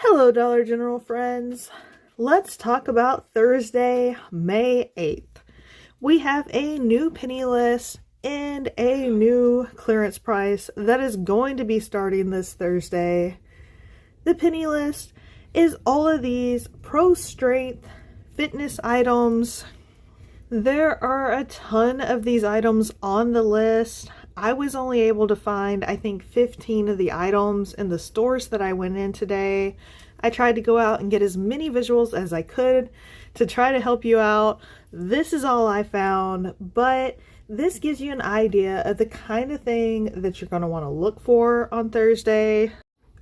Hello, Dollar General friends. Let's talk about Thursday, May 8th. We have a new penny list and a new clearance price that is going to be starting this Thursday. The penny list is all of these pro strength fitness items. There are a ton of these items on the list. I was only able to find, I think, 15 of the items in the stores that I went in today. I tried to go out and get as many visuals as I could to try to help you out. This is all I found, but this gives you an idea of the kind of thing that you're going to want to look for on Thursday.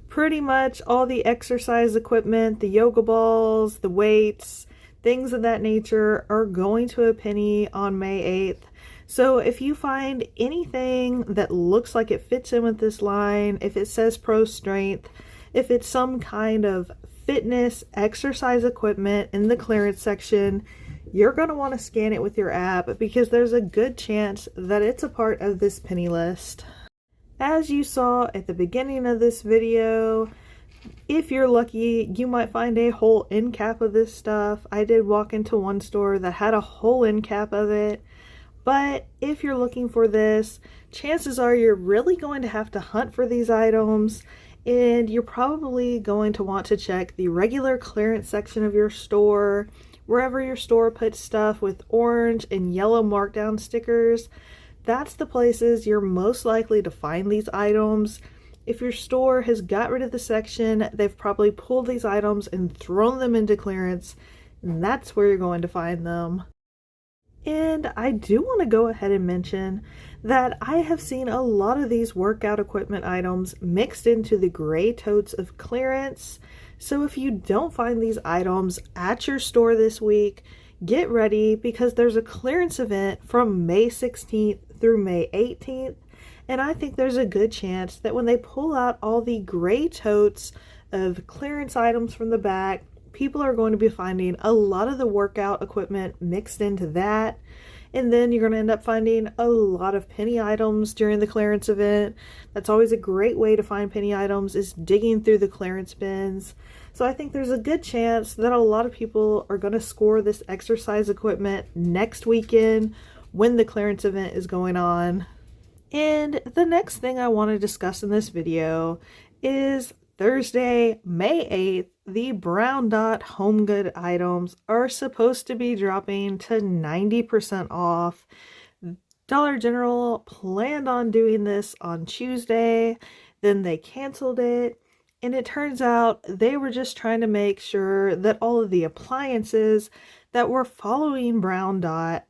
Pretty much all the exercise equipment, the yoga balls, the weights, things of that nature are going to a penny on May 8th. So if you find anything that looks like it fits in with this line, if it says pro strength, if it's some kind of fitness exercise equipment in the clearance section, you're going to want to scan it with your app because there's a good chance that it's a part of this penny list. As you saw at the beginning of this video, if you're lucky, you might find a whole end cap of this stuff. I did walk into one store that had a whole end cap of it. But if you're looking for this, chances are you're really going to have to hunt for these items, and you're probably going to want to check the regular clearance section of your store, wherever your store puts stuff with orange and yellow markdown stickers. That's the places you're most likely to find these items. If your store has got rid of the section, they've probably pulled these items and thrown them into clearance, and that's where you're going to find them. And I do want to go ahead and mention that I have seen a lot of these workout equipment items mixed into the gray totes of clearance. So if you don't find these items at your store this week, get ready because there's a clearance event from May 16th through May 18th. And I think there's a good chance that when they pull out all the gray totes of clearance items from the back, people are going to be finding a lot of the workout equipment mixed into that. And then you're going to end up finding a lot of penny items during the clearance event. That's always a great way to find penny items, is digging through the clearance bins. So I think there's a good chance that a lot of people are going to score this exercise equipment next weekend when the clearance event is going on. And the next thing I want to discuss in this video is Thursday, May 8th, the Brown Dot Home Good items are supposed to be dropping to 90% off. Dollar General planned on doing this on Tuesday, then they canceled it, and it turns out they were just trying to make sure that all of the appliances that were following Brown Dot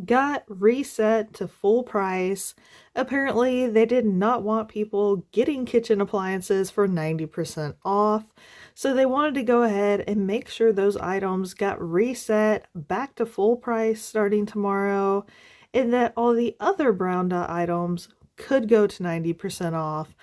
got reset to full price. Apparently, they did not want people getting kitchen appliances for 90% off, so they wanted to go ahead and make sure those items got reset back to full price starting tomorrow, and that all the other Brown Dot items could go to 90% off.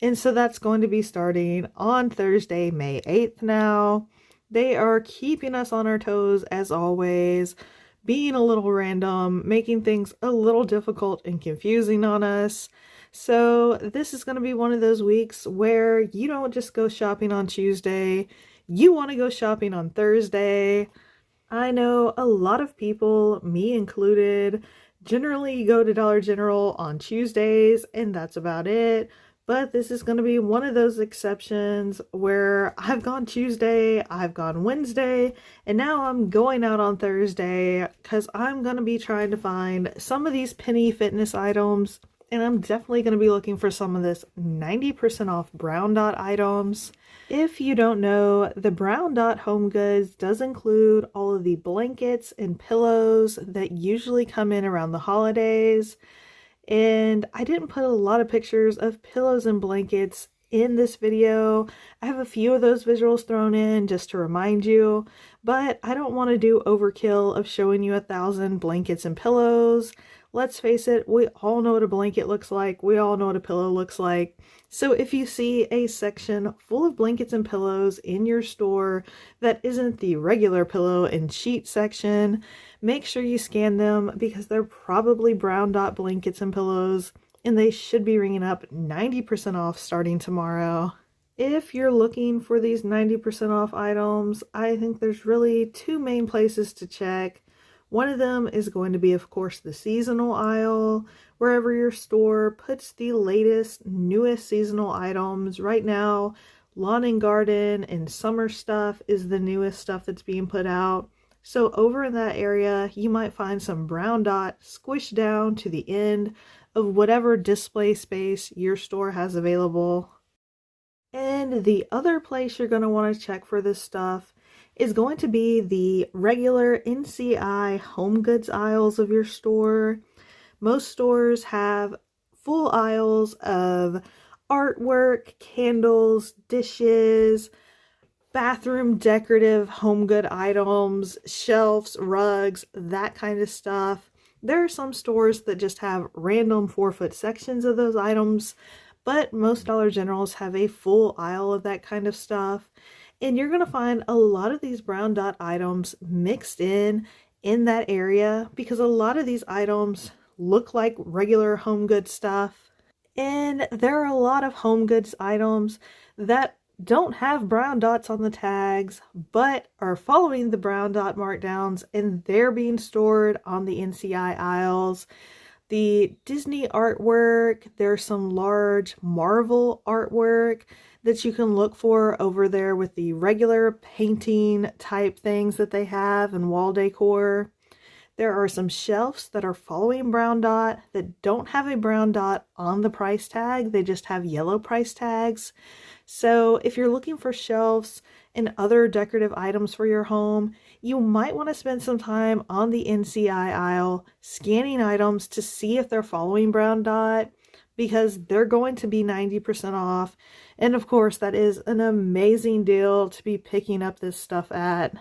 And so that's going to be starting on Thursday, May 8th now. They are keeping us on our toes as always, being a little random, making things a little difficult and confusing on us. So this is going to be one of those weeks where you don't just go shopping on Tuesday, you want to go shopping on Thursday. I know a lot of people, me included, generally go to Dollar General on Tuesdays and that's about it. But this is going to be one of those exceptions where I've gone Tuesday, I've gone Wednesday, and now I'm going out on Thursday because I'm going to be trying to find some of these penny fitness items, and I'm definitely going to be looking for some of this 90% off Brown Dot items. If you don't know, the Brown Dot Home Goods does include all of the blankets and pillows that usually come in around the holidays. And I didn't put a lot of pictures of pillows and blankets in this video. I have a few of those visuals thrown in just to remind you, but I don't want to do overkill of showing you 1,000 blankets and pillows. Let's face it, we all know what a blanket looks like. We all know what a pillow looks like. So if you see a section full of blankets and pillows in your store that isn't the regular pillow and sheet section, make sure you scan them because they're probably Brown Dot blankets and pillows, and they should be ringing up 90% off starting tomorrow. if you're looking for these 90% off items, I think there's really two main places to check. One of them is going to be, of course, the seasonal aisle, wherever your store puts the latest, newest seasonal items. Right now, lawn and garden and summer stuff is the newest stuff that's being put out. So over in that area, you might find some brown dot squished down to the end of whatever display space your store has available. And the other place you're going to want to check for this stuff is going to be the regular NCI home goods aisles of your store. Most stores have full aisles of artwork, candles, dishes, bathroom decorative home good items, shelves, rugs, that kind of stuff. There are some stores that just have random 4-foot sections of those items, but most Dollar Generals have a full aisle of that kind of stuff. And you're going to find a lot of these brown dot items mixed in that area because a lot of these items look like regular home goods stuff. And there are a lot of home goods items that don't have brown dots on the tags, but are following the brown dot markdowns, and they're being stored on the NCI aisles. The Disney artwork, there's some large Marvel artwork that you can look for over there with the regular painting type things that they have and wall decor. There are some shelves that are following brown dot that don't have a brown dot on the price tag. They just have yellow price tags. So if you're looking for shelves and other decorative items for your home, you might want to spend some time on the NCI aisle scanning items to see if they're following brown dot, because they're going to be 90% off. And of course, that is an amazing deal to be picking up this stuff at.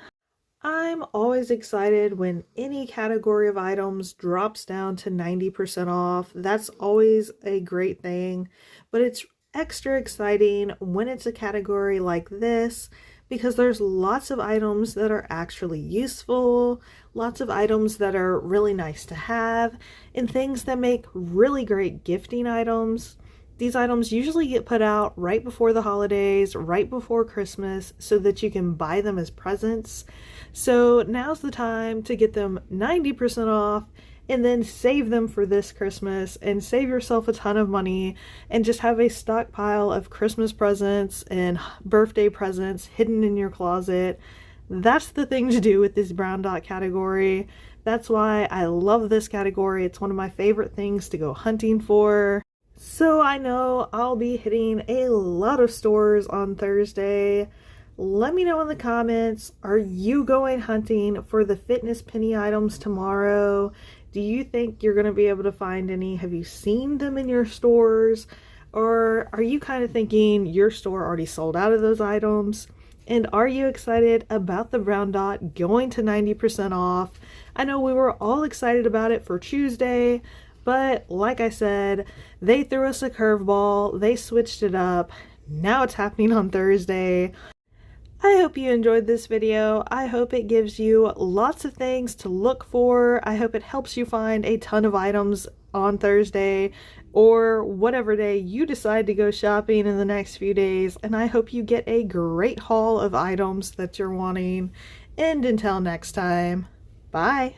I'm always excited when any category of items drops down to 90% off. That's always a great thing, but it's extra exciting when it's a category like this because there's lots of items that are actually useful, lots of items that are really nice to have, and things that make really great gifting items. These items usually get put out right before the holidays, right before Christmas, so that you can buy them as presents. So now's the time to get them 90% off and then save them for this Christmas and save yourself a ton of money and just have a stockpile of Christmas presents and birthday presents hidden in your closet. That's the thing to do with this brown dot category. That's why I love this category. It's one of my favorite things to go hunting for. So I know I'll be hitting a lot of stores on Thursday. Let me know in the comments, are you going hunting for the fitness penny items tomorrow? Do you think you're going to be able to find any? Have you seen them in your stores? Or are you kind of thinking your store already sold out of those items? And are you excited about the brown dot going to 90% off? I know we were all excited about it for Tuesday, but like I said, they threw us a curveball, they switched it up, now it's happening on Thursday. I hope you enjoyed this video. I hope it gives you lots of things to look for. I hope it helps you find a ton of items on Thursday or whatever day you decide to go shopping in the next few days. And I hope you get a great haul of items that you're wanting. And until next time, bye.